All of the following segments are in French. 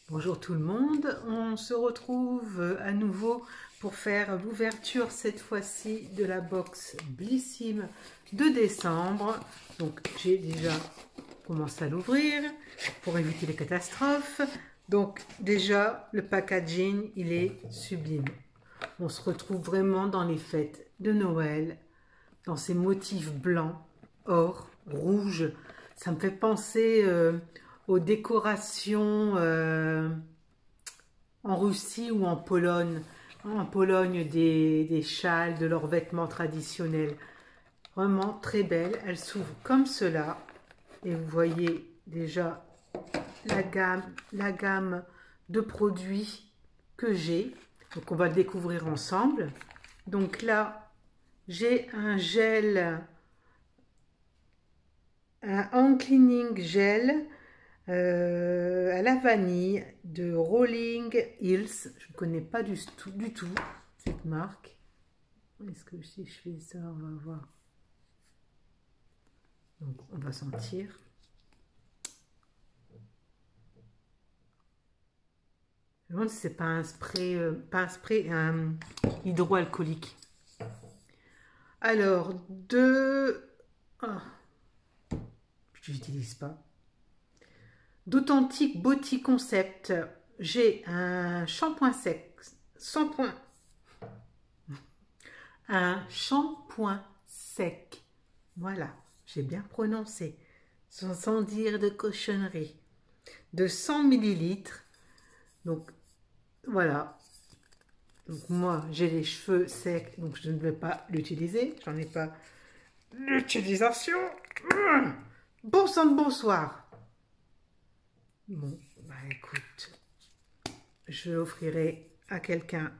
Bonjour tout le monde, on se retrouve à nouveau pour faire l'ouverture cette fois-ci de la box Blissim de décembre. Donc j'ai déjà commencé à l'ouvrir pour éviter les catastrophes. Donc déjà le packaging il est sublime. On se retrouve vraiment dans les fêtes de Noël, dans ces motifs blancs, or, rouge. Ça me fait penser aux décorations en Russie ou en Pologne. En Pologne, des châles, de leurs vêtements traditionnels. Vraiment très belle. Elle s'ouvre comme cela. Et vous voyez déjà la gamme de produits que j'ai. Donc on va le découvrir ensemble. Donc là, j'ai un gel, un hand cleaning gel à la vanille de Rolling Hills. Je ne connais pas du tout cette marque. Est-ce que si je fais ça, on va voir. Donc on va sentir. Je me demande si c'est pas un spray, un hydroalcoolique. Alors, je n'utilise pas. D'Authentic Body Concept. J'ai un shampoing sec. Un shampoing sec. Voilà, j'ai bien prononcé. Sans dire de cochonnerie. De 100 ml. Donc, voilà. Donc, moi, j'ai les cheveux secs, donc je ne vais pas l'utiliser. J'en ai pas l'utilisation. Bon sang de bonsoir. Bon, bah écoute, je l'offrirai à quelqu'un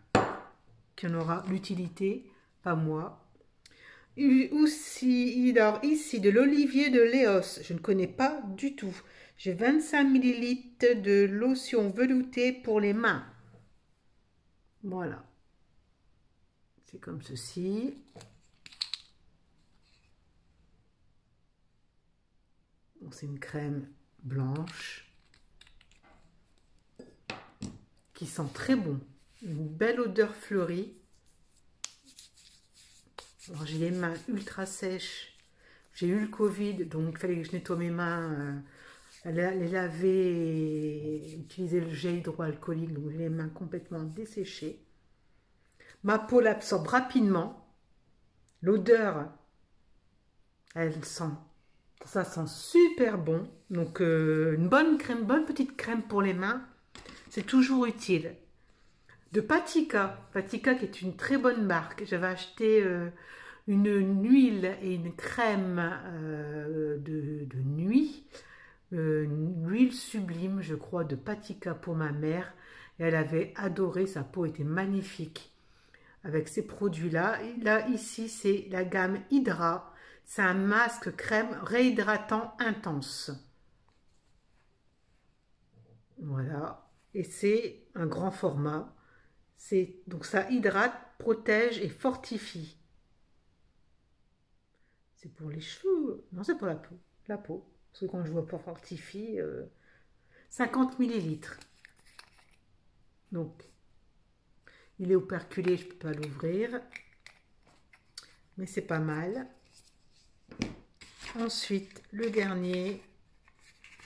qui en aura l'utilité, pas moi. Aussi, alors ici, de l'olivier de Léos, je ne connais pas du tout. J'ai 25 ml de lotion veloutée pour les mains. Voilà. C'est comme ceci. Bon, c'est une crème blanche qui sent très bon. Une belle odeur fleurie. J'ai les mains ultra sèches. J'ai eu le Covid, donc il fallait que je nettoie mes mains, les laver et utiliser le gel hydroalcoolique. Donc j'ai les mains complètement desséchées. Ma peau l'absorbe rapidement. L'odeur, ça sent super bon. Donc une bonne crème, bonne petite crème pour les mains, c'est toujours utile. De Patika qui est une très bonne marque. J'avais acheté une huile et une crème de nuit, une huile sublime, je crois, de Patika pour ma mère. Et elle avait adoré, sa peau était magnifique avec ces produits-là. Là, ici, c'est la gamme Hydra. C'est un masque crème réhydratant intense. Voilà. Et c'est un grand format. Donc ça hydrate, protège et fortifie. C'est pour les cheveux. Non, c'est pour la peau. La peau. Parce que quand je vois pour fortifie, 50 ml. Donc, il est operculé, je ne peux pas l'ouvrir. Mais c'est pas mal. Ensuite, le dernier,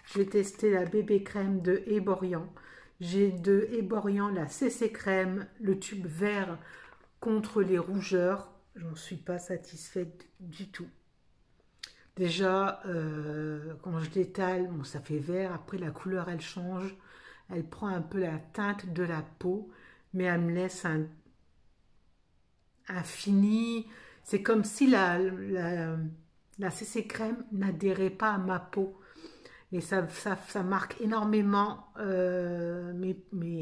je vais tester la bébé crème de Eborian. J'ai de Eborian la CC crème, le tube vert contre les rougeurs. J'en suis pas satisfaite du tout. Déjà, quand je l'étale, bon, ça fait vert. Après, la couleur, elle change. Elle prend un peu la teinte de la peau, mais elle me laisse un fini. C'est comme si la CC crème n'adhérait pas à ma peau. Et ça marque énormément mes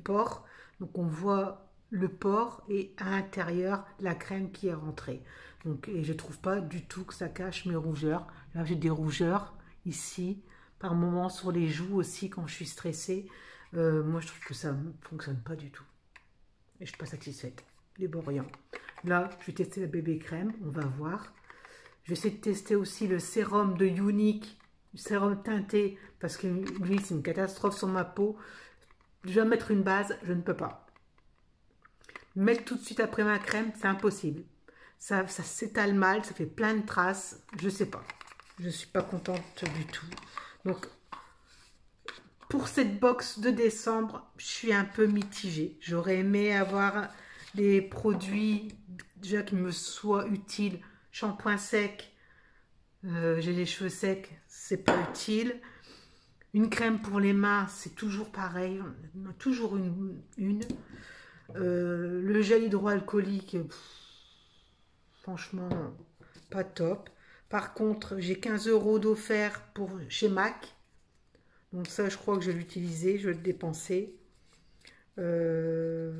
pores. Donc, on voit le pore et à l'intérieur, la crème qui est rentrée. Donc, et je ne trouve pas du tout que ça cache mes rougeurs. Là, j'ai des rougeurs ici, par moments sur les joues aussi quand je suis stressée. Moi, je trouve que ça ne fonctionne pas du tout. Et je ne suis pas satisfaite. Les Boreans. Là, je vais tester la bébé crème. On va voir. Je vais essayer de tester aussi le sérum de Unique sérum teinté, parce que lui, c'est une catastrophe sur ma peau. Je dois mettre une base, je ne peux pas. Mettre tout de suite après ma crème, c'est impossible. Ça s'étale mal, ça fait plein de traces, je sais pas. Je suis pas contente du tout. Donc, pour cette box de décembre, je suis un peu mitigée. J'aurais aimé avoir des produits déjà qui me soient utiles. Shampoing sec, j'ai les cheveux secs, c'est pas utile. Une crème pour les mains, c'est toujours pareil, toujours une. Le gel hydroalcoolique, franchement, pas top. Par contre, j'ai 15 € d'offert pour chez MAC. Donc ça, je crois que je vais l'utiliser, je vais le dépenser. J'ai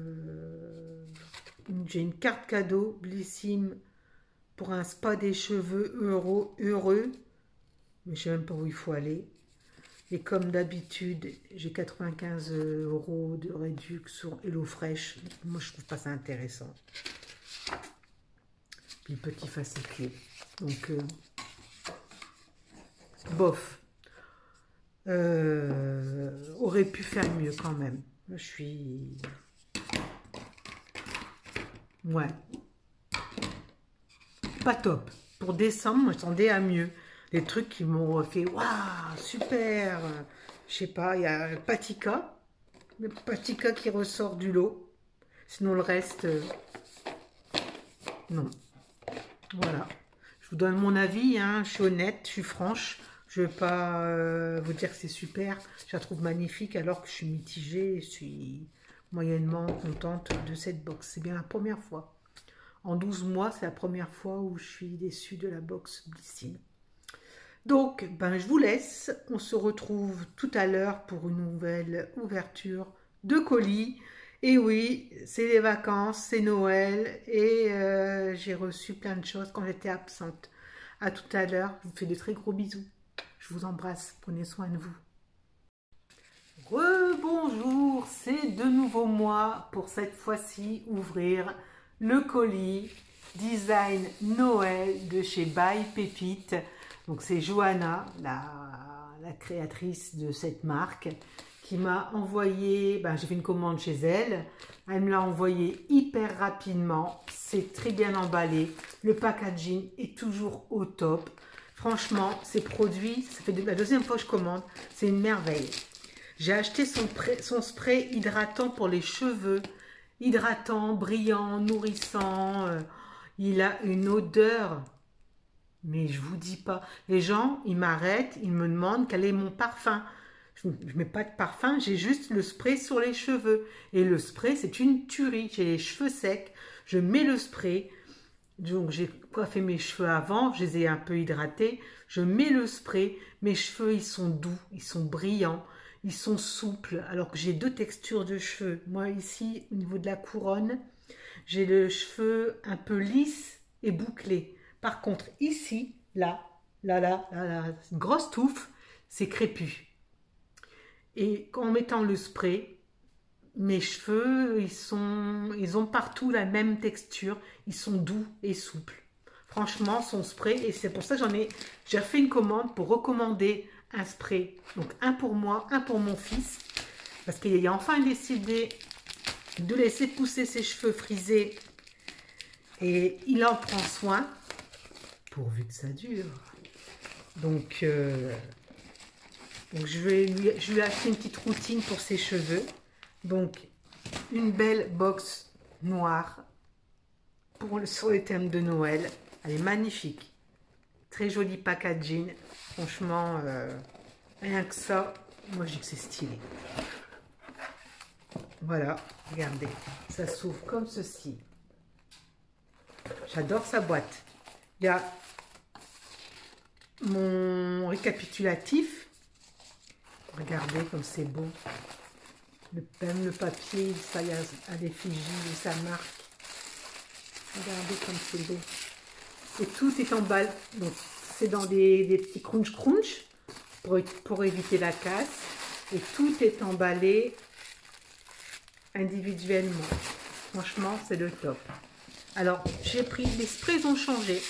une carte cadeau Blissim pour un spa des cheveux heureux. Mais je ne sais même pas où il faut aller. Et comme d'habitude, j'ai 95 € de réduction Hello Fresh. Moi, je trouve pas ça intéressant. Puis le petit fascicule. Donc, bof. Aurait pu faire mieux quand même. Je suis... Ouais. Pas top. Pour décembre, moi, je m'attendais à mieux. Des trucs qui m'ont fait waouh, super. Je sais pas, il y a Patika. Le Patika qui ressort du lot. Sinon, le reste, non. Voilà. Je vous donne mon avis, hein. Je suis honnête, je suis franche. Je ne vais pas vous dire que c'est super. Je la trouve magnifique alors que je suis mitigée. Je suis moyennement contente de cette box. C'est bien la première fois. En 12 mois, c'est la première fois où je suis déçue de la box Blissim. Donc, ben, je vous laisse. On se retrouve tout à l'heure pour une nouvelle ouverture de colis. Et oui, c'est les vacances, c'est Noël et j'ai reçu plein de choses quand j'étais absente. À tout à l'heure. Je vous fais de très gros bisous. Je vous embrasse. Prenez soin de vous. Rebonjour, c'est de nouveau moi pour cette fois-ci ouvrir le colis Design Noël de chez By Pépite. Donc c'est Johanna, la créatrice de cette marque, qui m'a envoyé, ben, j'ai fait une commande chez elle, elle me l'a envoyé hyper rapidement, c'est très bien emballé, le packaging est toujours au top. Franchement, ces produits, ça fait la deuxième fois que je commande, c'est une merveille. J'ai acheté son spray hydratant pour les cheveux, hydratant, brillant, nourrissant, il a une odeur... Mais je vous dis pas. Les gens, ils m'arrêtent, ils me demandent quel est mon parfum. Je ne mets pas de parfum, j'ai juste le spray sur les cheveux. Et le spray, c'est une tuerie. J'ai les cheveux secs, je mets le spray. Donc, j'ai coiffé mes cheveux avant, je les ai un peu hydratés. Je mets le spray. Mes cheveux, ils sont doux, ils sont brillants, ils sont souples. Alors que j'ai deux textures de cheveux. Moi, ici, au niveau de la couronne, j'ai le cheveu un peu lisse et bouclé. Par contre, ici, là, grosse touffe, c'est crépus. Et en mettant le spray, mes cheveux, ils ont partout la même texture. Ils sont doux et souples. Franchement, son spray, et c'est pour ça que j'ai fait une commande pour recommander un spray. Donc, un pour moi, un pour mon fils. Parce qu'il a enfin décidé de laisser pousser ses cheveux frisés. Et il en prend soin. Pourvu que ça dure. Donc je lui ai acheté une petite routine pour ses cheveux. Donc, une belle box noire sur les thèmes de Noël. Elle est magnifique. Très joli packaging. Franchement, rien que ça, moi je dis que c'est stylé. Voilà, regardez. Ça s'ouvre comme ceci. J'adore sa boîte. Il y a mon récapitulatif. Regardez comme c'est beau. Même le papier, ça y a à l'effigie de sa marque. Regardez comme c'est beau. Et tout est emballé. Donc c'est dans des petits crunch pour éviter la casse. Et tout est emballé individuellement. Franchement, c'est le top. Alors, j'ai pris, les sprays ont changé.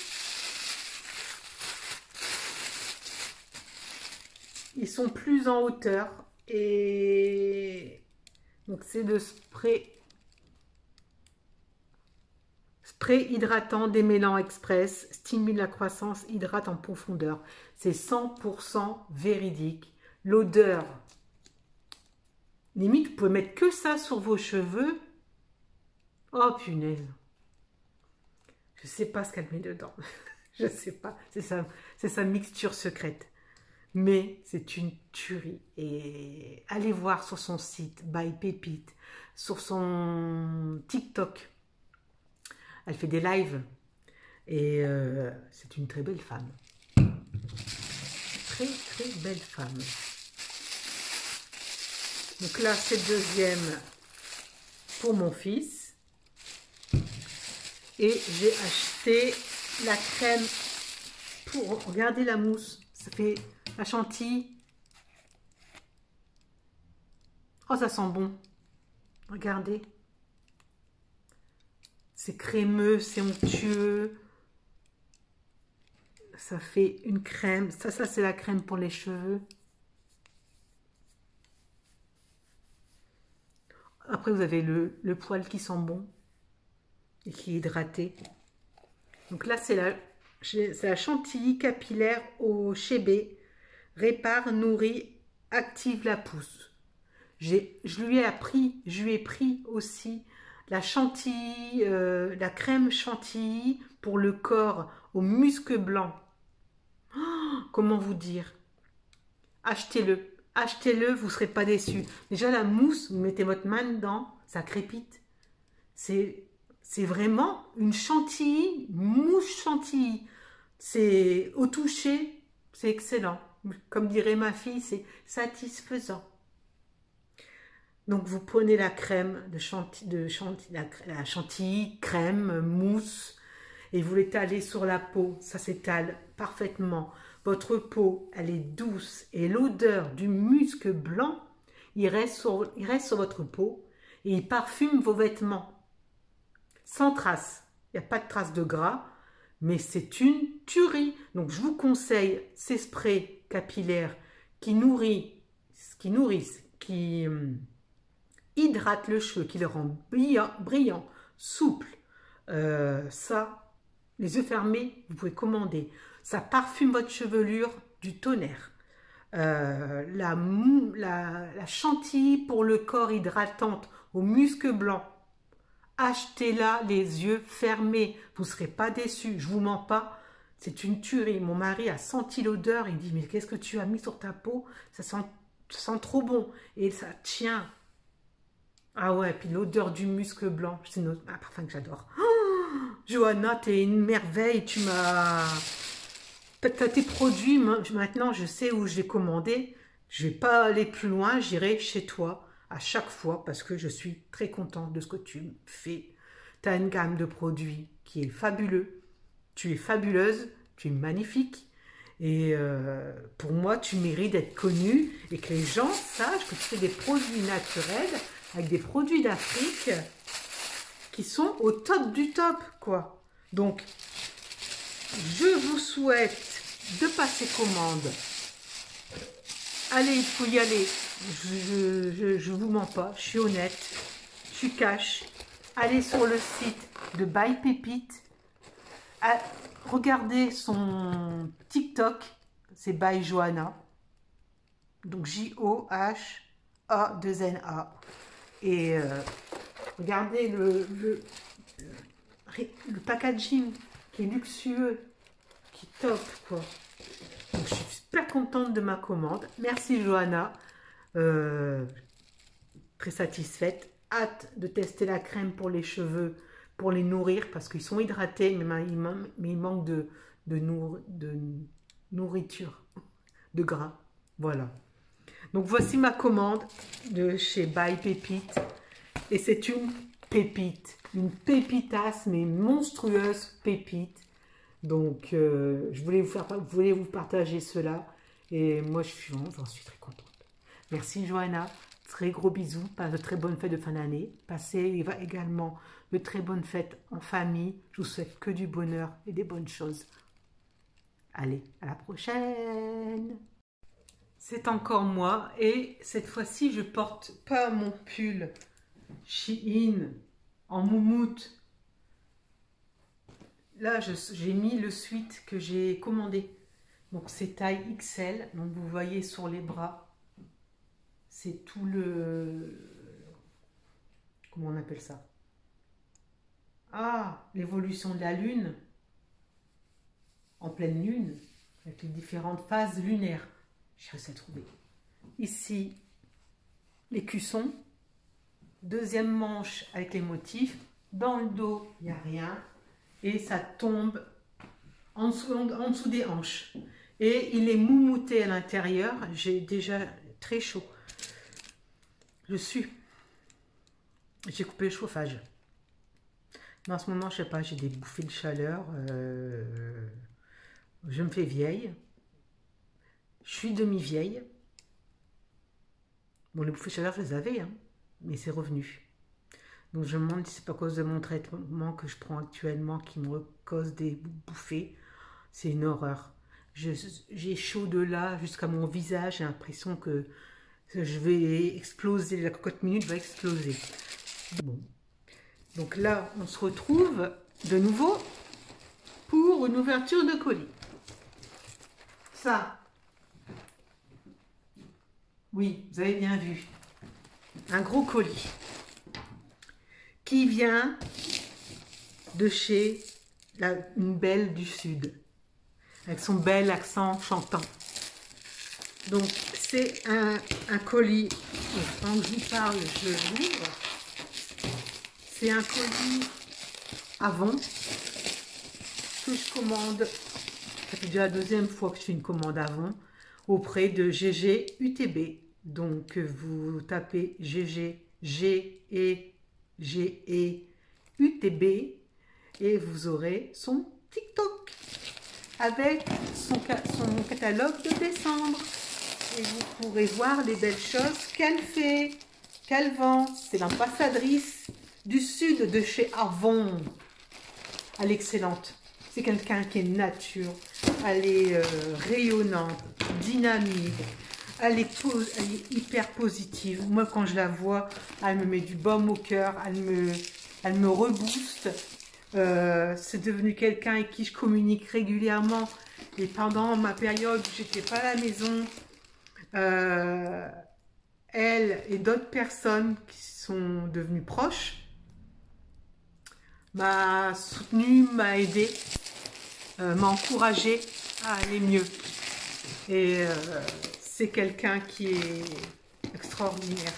sont plus en hauteur. Et donc c'est le spray hydratant démêlant express, stimule la croissance, hydrate en profondeur. C'est 100% véridique. L'odeur, limite, vous pouvez mettre que ça sur vos cheveux. Oh punaise. Je sais pas ce qu'elle met dedans. Je sais pas. C'est sa mixture secrète. Mais c'est une tuerie. Et allez voir sur son site, By Pépite, sur son TikTok. Elle fait des lives. Et c'est une très belle femme. Très, très belle femme. Donc là, c'est le deuxième pour mon fils. Et j'ai acheté la crème pour... Regardez la mousse. Ça fait la chantilly. Oh, ça sent bon. Regardez. C'est crémeux, c'est onctueux. Ça fait une crème. Ça c'est la crème pour les cheveux. Après, vous avez le poil qui sent bon et qui est hydraté. Donc là, c'est la chantilly capillaire au chébé. Répare, nourrit, active la pousse. Je lui ai pris aussi la chantilly, la crème chantilly pour le corps aux muscles blancs. Oh, comment vous dire? Achetez-le. Achetez-le, vous ne serez pas déçus. Déjà, la mousse, vous mettez votre main dedans, ça crépite. C'est vraiment une chantilly, mousse chantilly. C'est au toucher, c'est excellent. Comme dirait ma fille, c'est satisfaisant. Donc, vous prenez la crème la chantilly, crème, mousse, et vous l'étalez sur la peau. Ça s'étale parfaitement. Votre peau, elle est douce et l'odeur du musc blanc, il reste sur votre peau et il parfume vos vêtements. Sans trace. Il n'y a pas de trace de gras, mais c'est une tuerie. Donc, je vous conseille ces sprays capillaires qui nourrissent, qui hydratent le cheveu, qui le rend brillant, souple. Ça, les yeux fermés, vous pouvez commander. Ça parfume votre chevelure du tonnerre. La chantilly pour le corps hydratante aux muscles blancs. Achetez-la les yeux fermés. Vous ne serez pas déçus. Je ne vous mens pas. C'est une tuerie. Mon mari a senti l'odeur. Il dit, mais qu'est-ce que tu as mis sur ta peau? Ça sent trop bon. Et ça tient. Ah ouais, puis l'odeur du musc blanc. C'est un parfum que j'adore. Oh, Johanna, t'es une merveille. Tu as tes produits. Maintenant, je sais où je les commandé. Je ne vais pas aller plus loin. J'irai chez toi à chaque fois parce que je suis très contente de ce que tu fais. Tu as une gamme de produits qui est fabuleux. Tu es fabuleuse. Tu es magnifique. Et pour moi, tu mérites d'être connue et que les gens sachent que tu fais des produits naturels avec des produits d'Afrique qui sont au top du top, quoi. Donc, je vous souhaite de passer commande. Allez, il faut y aller. Je vous mens pas, je suis honnête, je suis cash. Allez sur le site de By Pépite. Regardez son TikTok, c'est By Johanna. Donc J-O-H-A-2-N-A. Et regardez le packaging qui est luxueux, qui est top, quoi. Donc, je suis super contente de ma commande. Merci Johanna. Très satisfaite. Hâte de tester la crème pour les cheveux, pour les nourrir, parce qu'ils sont hydratés, mais il manque de nourriture, de gras. Voilà. Donc voici ma commande de chez By Pépite. Et c'est une pépitasse, mais monstrueuse pépite. Donc je voulais vous partager cela. Et moi, j'en suis très contente. Merci Johanna. Très gros bisous. Passez de très bonnes fêtes de fin d'année. Passez également de très bonnes fêtes en famille. Je vous souhaite que du bonheur et des bonnes choses. Allez, à la prochaine! c'est encore moi et cette fois-ci je porte pas mon pull Shein en moumoute. Là j'ai mis le sweat que j'ai commandé, donc c'est taille XL, donc vous voyez sur les bras c'est tout le, comment on appelle ça, ah, l'évolution de la lune en pleine lune avec les différentes phases lunaires. J'ai réussi à trouver. Ici, les cuissons. Deuxième manche avec les motifs. Dans le dos, il n'y a rien. Et ça tombe en dessous des hanches. Et il est moumouté à l'intérieur. J'ai déjà très chaud. J'ai coupé le chauffage. Mais en ce moment, je sais pas, j'ai des bouffées de chaleur. Je me fais vieille. Je suis demi-vieille. Bon, les bouffées de chaleur, je les avais, hein, mais c'est revenu. Donc, je me demande si c'est pas à cause de mon traitement que je prends actuellement qui me cause des bouffées. C'est une horreur. J'ai chaud de là jusqu'à mon visage. J'ai l'impression que je vais exploser. La cocotte minute va exploser. Bon. Donc là, on se retrouve de nouveau pour une ouverture de colis. Ça, oui, vous avez bien vu, un gros colis qui vient de chez une belle du Sud, avec son bel accent chantant. Donc c'est un colis, quand je vous parle, je l'ouvre. C'est un colis Avon que je commande, ça fait déjà la deuxième fois que je fais une commande Avon, auprès de GG UTB. Donc vous tapez GG UTB et vous aurez son TikTok avec son catalogue de décembre. Et vous pourrez voir les belles choses qu'elle fait, qu'elle vend. C'est l'ambassadrice du Sud de chez Avon. Elle est excellente. C'est quelqu'un qui est nature. Elle est rayonnante, dynamique. Elle est hyper positive. Moi, quand je la vois, elle me met du baume au cœur. Elle me rebooste. C'est devenu quelqu'un avec qui je communique régulièrement. Et pendant ma période où j'étais pas à la maison, elle et d'autres personnes qui sont devenues proches m'a soutenue, m'a aidée, m'a encouragée à aller mieux. Et c'est quelqu'un qui est extraordinaire.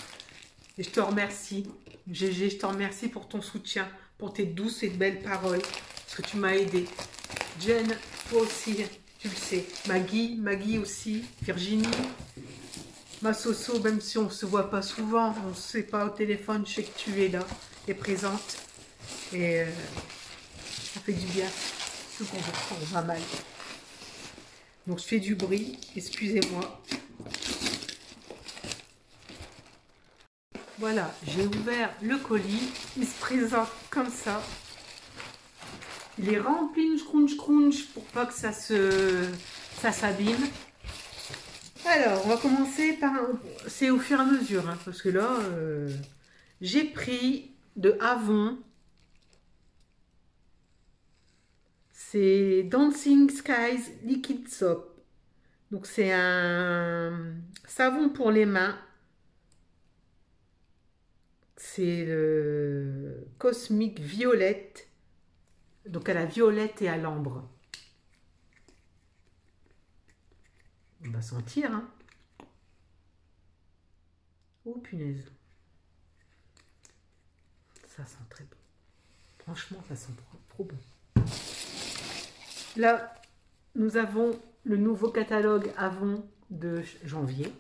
Et je te remercie, Gégé, je te remercie pour ton soutien, pour tes douces et belles paroles, parce que tu m'as aidé. Jen, toi aussi, tu le sais. Maggie aussi, Virginie, ma Soso, même si on ne se voit pas souvent, on ne sait pas au téléphone, je sais que tu es là, et présente. Et ça fait du bien, tout quand on va mal. Donc je fais du bruit, excusez-moi. Voilà, j'ai ouvert le colis, il se présente comme ça. Il est rempli de scrunch pour pas que ça s'abîme. Alors, on va commencer par... C'est au fur et à mesure, hein, parce que là, j'ai pris de Avon. C'est Dancing Skies Liquid Soap. Donc, c'est un savon pour les mains. C'est le Cosmic Violette. Donc à la violette et à l'ambre. On va sentir, hein. Oh punaise. Ça sent très bon. Franchement, ça sent trop bon. Là, nous avons le nouveau catalogue Avon de janvier.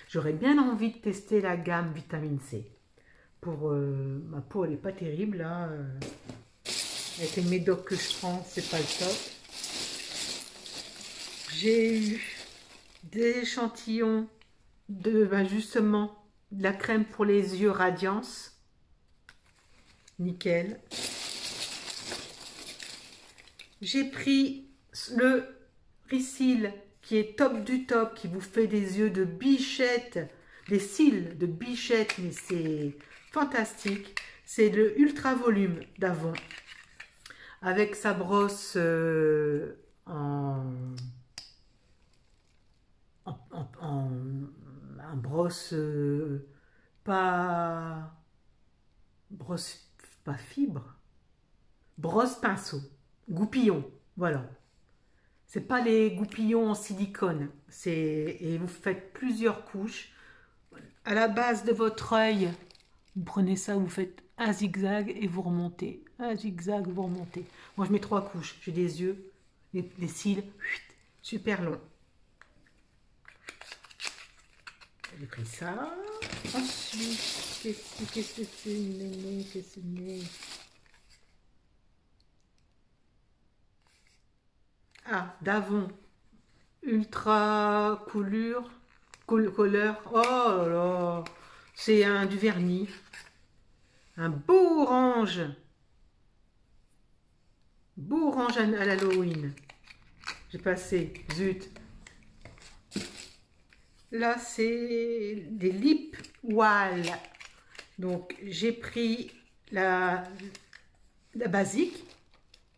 J'aurais bien envie de tester la gamme vitamine C. Pour ma peau, elle n'est pas terrible là. Avec les médocs que je prends, c'est pas le top. J'ai eu des échantillons de justement de la crème pour les yeux Radiance. Nickel. J'ai pris le Risil qui est top du top, qui vous fait des yeux de bichette, des cils de bichette, mais c'est fantastique. C'est le Ultra Volume d'Avon, avec sa brosse en brosse pas fibre, brosse pinceau, goupillon, voilà. C'est pas les goupillons en silicone, et vous faites plusieurs couches. À la base de votre œil, vous prenez ça, vous faites un zigzag et vous remontez. Un zigzag, vous remontez. Moi, je mets 3 couches. J'ai des yeux, les cils, super longs. J'ai pris ça. Ensuite, qu'est-ce que c'est? Ah, d'Avon. Ultra couleur. Oh là là. C'est du vernis. Un beau orange. Beau orange à l'Halloween. J'ai passé. Zut. Là, c'est des lip wall. Donc, j'ai pris la basique,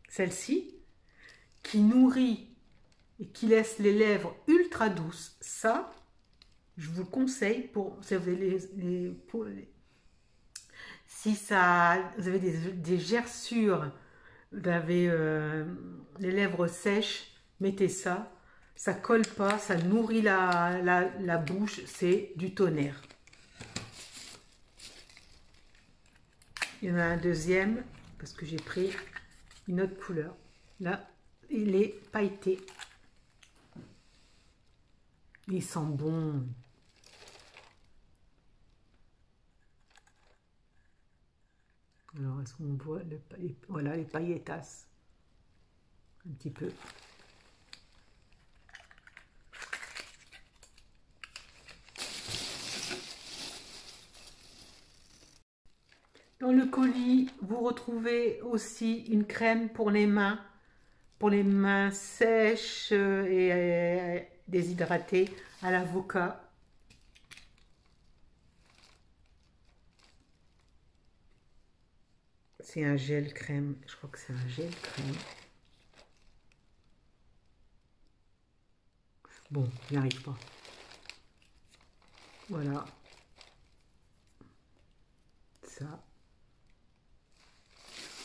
celle-ci, qui nourrit et qui laisse les lèvres ultra douces. Ça, je vous conseille pour si vous avez si ça, vous avez des gerçures, vous avez les lèvres sèches, mettez ça. Ça colle pas, ça nourrit la bouche, c'est du tonnerre. Il y en a un deuxième, parce que j'ai pris une autre couleur. Là, il est pailleté. Il sent bon. Alors, est-ce qu'on voit voilà, les pailletasses? Un petit peu. Dans le colis, vous retrouvez aussi une crème pour les mains sèches et déshydratées à l'avocat. C'est un gel crème, je crois que c'est un gel crème. Bon, j'y arrive pas. Voilà. Ça.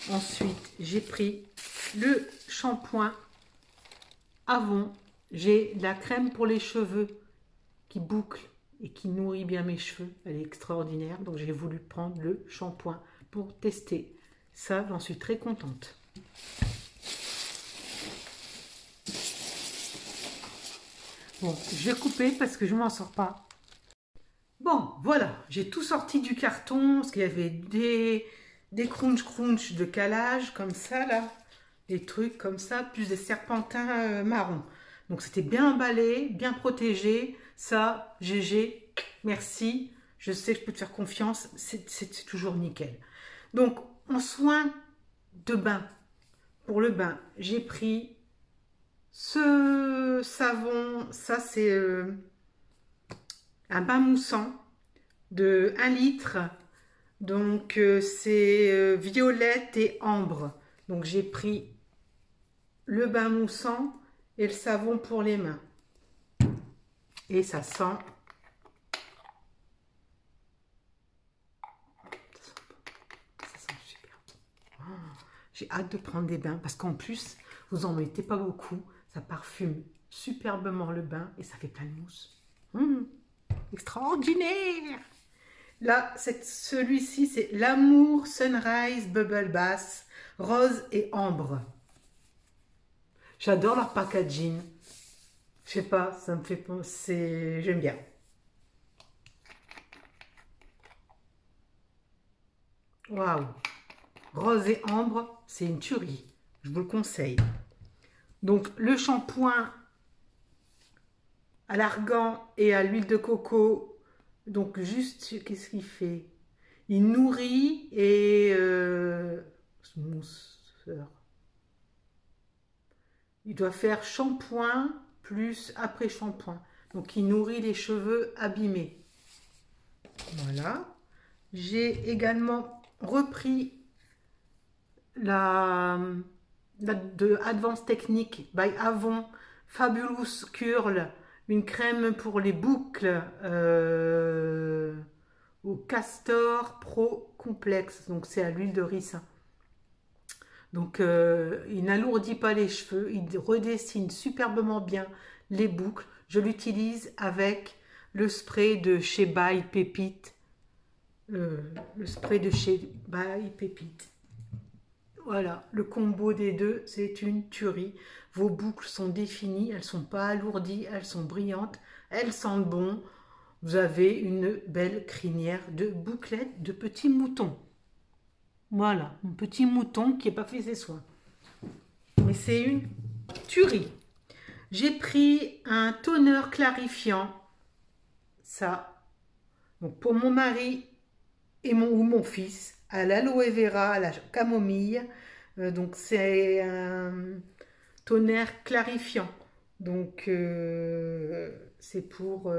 Ensuite, j'ai pris le shampoing Avon. J'ai la crème pour les cheveux qui boucle et qui nourrit bien mes cheveux. Elle est extraordinaire. Donc, j'ai voulu prendre le shampoing pour tester. Ça, j'en suis très contente. Bon, je vais couper parce que je ne m'en sors pas. Bon, voilà. J'ai tout sorti du carton parce qu'il y avait des crunch de calage comme ça là, des trucs comme ça, plus des serpentins marrons. Donc c'était bien emballé, bien protégé. Ça, GG, merci. Je sais que je peux te faire confiance, c'est toujours nickel. Donc en soin de bain, pour le bain, j'ai pris ce savon, ça c'est un bain moussant de 1 litre. Donc, c'est violette et ambre. Donc, j'ai pris le bain moussant et le savon pour les mains. Et ça sent super bon. Oh, j'ai hâte de prendre des bains parce qu'en plus, vous en mettez pas beaucoup. Ça parfume superbement le bain et ça fait plein de mousse. Extraordinaire! Là, celui-ci, c'est l'Amour Sunrise Bubble Bath, rose et ambre. J'adore leur packaging. Je sais pas, ça me fait penser... J'aime bien. Waouh! Rose et ambre, c'est une tuerie. Je vous le conseille. Donc, le shampoing à l'argan et à l'huile de coco. Donc, juste, qu'est-ce qu'il fait? Il nourrit et smootheur. Il doit faire shampoing plus après shampoing. Donc, il nourrit les cheveux abîmés. Voilà. J'ai également repris de Advanced Techniques by Avon Fabulous Curl, une crème pour les boucles au castor pro complexe. Donc, c'est à l'huile de ricin. Donc, il n'alourdit pas les cheveux, il redessine superbement bien les boucles. Je l'utilise avec le spray de chez By Pépite. Le spray de chez By Pépite. Voilà, le combo des deux, c'est une tuerie. Vos boucles sont définies, elles ne sont pas alourdies, elles sont brillantes, elles sentent bon. Vous avez une belle crinière de bouclettes de petits moutons. Voilà, un petit mouton qui n'a pas fait ses soins. Mais c'est une tuerie. J'ai pris un toner clarifiant. Ça, donc pour mon mari et mon fils, à l'aloe vera, à la camomille. Donc c'est un toner clarifiant. Donc c'est pour...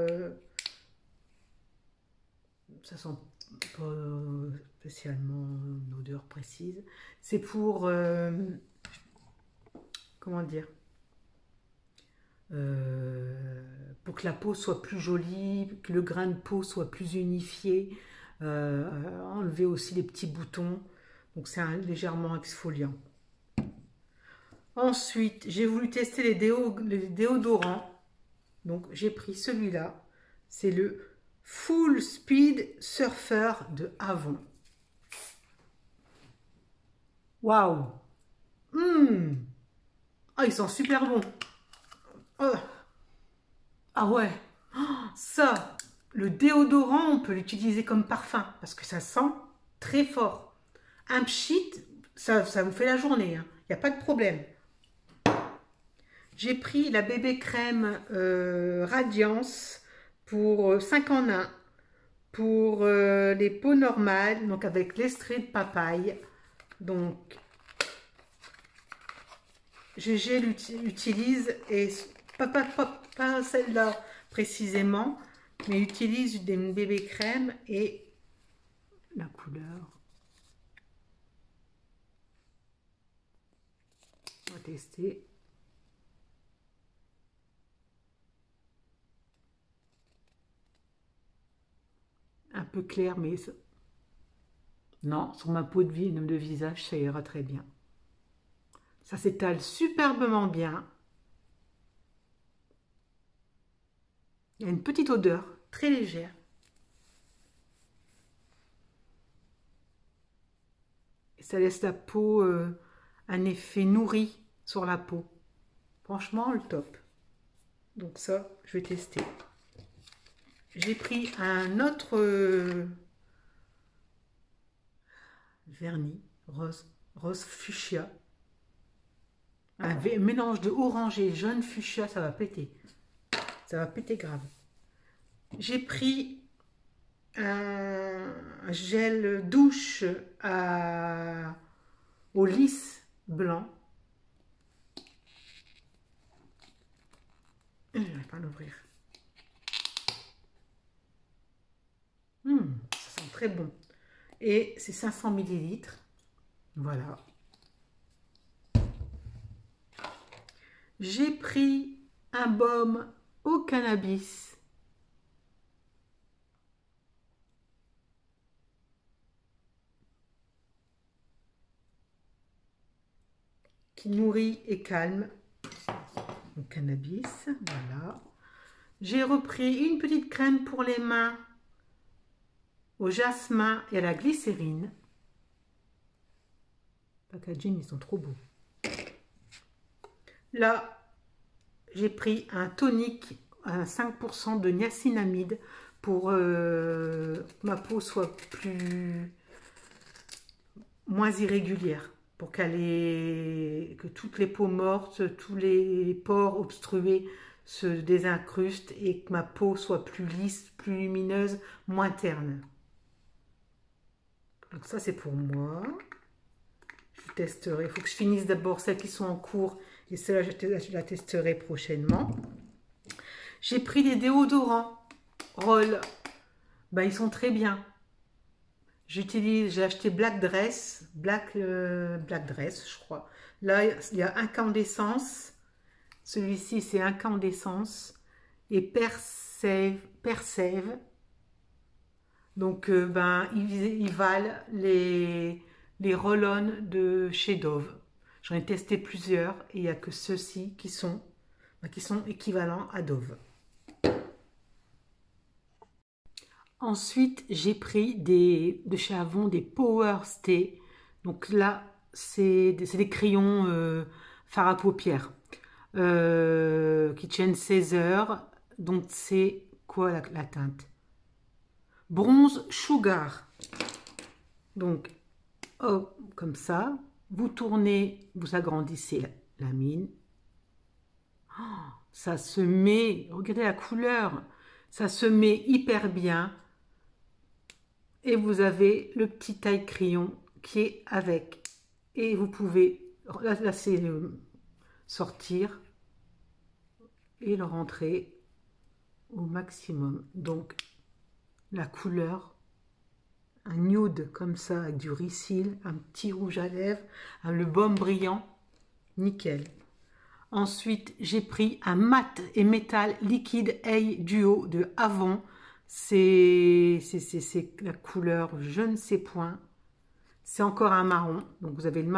ça sent pas spécialement une odeur précise. C'est pour... comment dire, pour que la peau soit plus jolie, que le grain de peau soit plus unifié, enlever aussi les petits boutons. Donc c'est légèrement exfoliant. Ensuite, j'ai voulu tester les déodorants. Donc j'ai pris celui-là. C'est le Full Speed Surfer de Avon. Waouh! Ah, il sent super bon. Oh. Ah ouais. Oh, ça, le déodorant, on peut l'utiliser comme parfum parce que ça sent très fort. Un pchit, ça vous fait la journée. Il n'y a pas de problème. J'ai pris la bébé crème Radiance pour 5 en 1 pour les peaux normales, donc avec l'extrait de papaye. Donc, GG l'utilise, et pas celle-là précisément, mais utilise une bébé crème et la couleur. On va tester. Un peu clair, mais non, sur ma peau de visage, ça ira très bien. Ça s'étale superbement bien. Il y a une petite odeur très légère. Et ça laisse la peau un effet nourri sur la peau. Franchement, le top. Donc ça, je vais tester. J'ai pris un autre vernis rose fuchsia. Un mélange de orange et jaune fuchsia, ça va péter. Ça va péter grave. J'ai pris un gel douche au lys blanc. Je ne vais pas l'ouvrir. Ça sent très bon. Et c'est 500 ml. Voilà. J'ai pris un baume au cannabis. Qui nourrit et calme. Le cannabis, voilà. J'ai repris une petite crème pour les mains au jasmin et à la glycérine. Packaging, ils sont trop beaux. Là, j'ai pris un tonique à 5% de niacinamide pour que ma peau soit moins irrégulière, pour que toutes les peaux mortes, tous les pores obstrués se désincrustent et que ma peau soit plus lisse, plus lumineuse, moins terne. Donc ça, c'est pour moi. Je testerai. Il faut que je finisse d'abord celles qui sont en cours et celle-là, je la testerai prochainement. J'ai pris des déodorants Roll. Ben, ils sont très bien. J'ai acheté Black Dress, Black Dress, je crois. Là, il y a incandescence. Celui-ci, c'est incandescence. Et Persève. Donc, ben, ils valent les roll-on de chez Dove. J'en ai testé plusieurs et il n'y a que ceux-ci qui sont équivalents à Dove. Ensuite, j'ai pris de chez Avon des Power Stay. Donc là, c'est des crayons fard à paupières. Qui tiennent 16 heures. Donc c'est quoi la teinte? Bronze Sugar. Donc, hop, comme ça. Vous tournez, vous agrandissez la mine. Oh, ça se met, regardez la couleur. Ça se met hyper bien. Et vous avez le petit taille crayon qui est avec. Et vous pouvez laisser sortir et le rentrer au maximum. Donc, la couleur, un nude comme ça, avec du Risil, un petit rouge à lèvres, le baume brillant, nickel. Ensuite, j'ai pris un mat et métal liquide Hey Duo de Avon. C'est la couleur je ne sais point. C'est encore un marron. Donc, vous avez le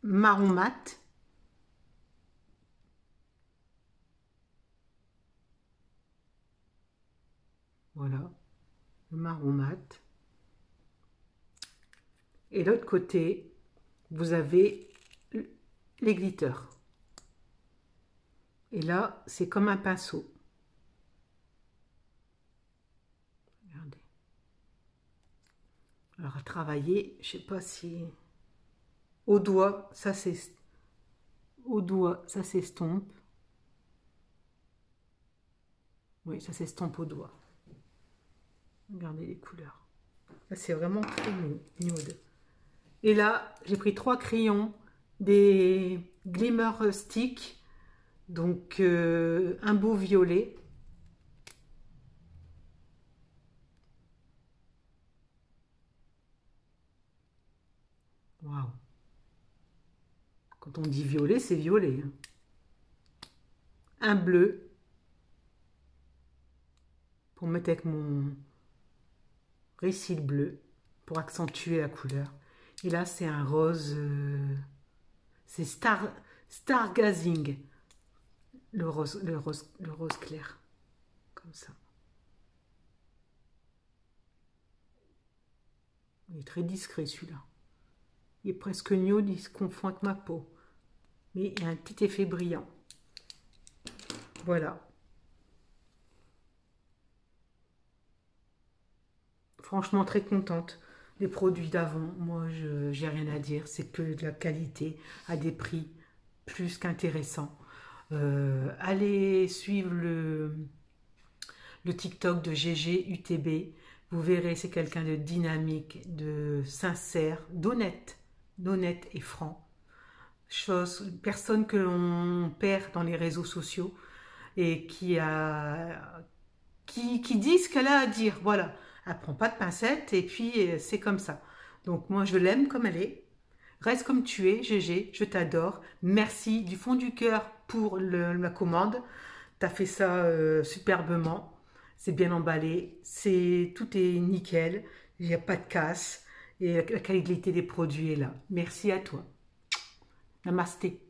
marron mat. Voilà, le marron mat. Et l'autre côté, vous avez les glitters. Et là, c'est comme un pinceau. Regardez. Alors, à travailler, je ne sais pas si... Au doigt, ça s'estompe. Oui, ça s'estompe au doigt. Regardez les couleurs. Là, c'est vraiment très nude. Et là, j'ai pris 3 crayons, des Glimmer Stick, donc un beau violet. Waouh! Quand on dit violet, c'est violet. Un bleu, pour mettre avec mon Risil bleu, pour accentuer la couleur. Et là, c'est un rose, c'est Stargazing, le rose clair, comme ça. Il est très discret celui-là. Il est presque nude, il se confond avec ma peau. Mais il y a un petit effet brillant. Voilà. Franchement, très contente des produits d'Avon. Moi, j'ai rien à dire. C'est que de la qualité à des prix plus qu'intéressants. Allez suivre le TikTok de GG UTB. Vous verrez, c'est quelqu'un de dynamique, de sincère, d'honnête et franc. Personne que l'on perd dans les réseaux sociaux et qui dit ce qu'elle a à dire. Voilà. Elle prend pas de pincettes et puis c'est comme ça. Donc moi je l'aime comme elle est. Reste comme tu es, GG, je t'adore. Merci du fond du cœur pour la commande. Tu as fait ça superbement. C'est bien emballé. Tout est nickel. Il n'y a pas de casse. Et la qualité des produits est là. Merci à toi. Namasté.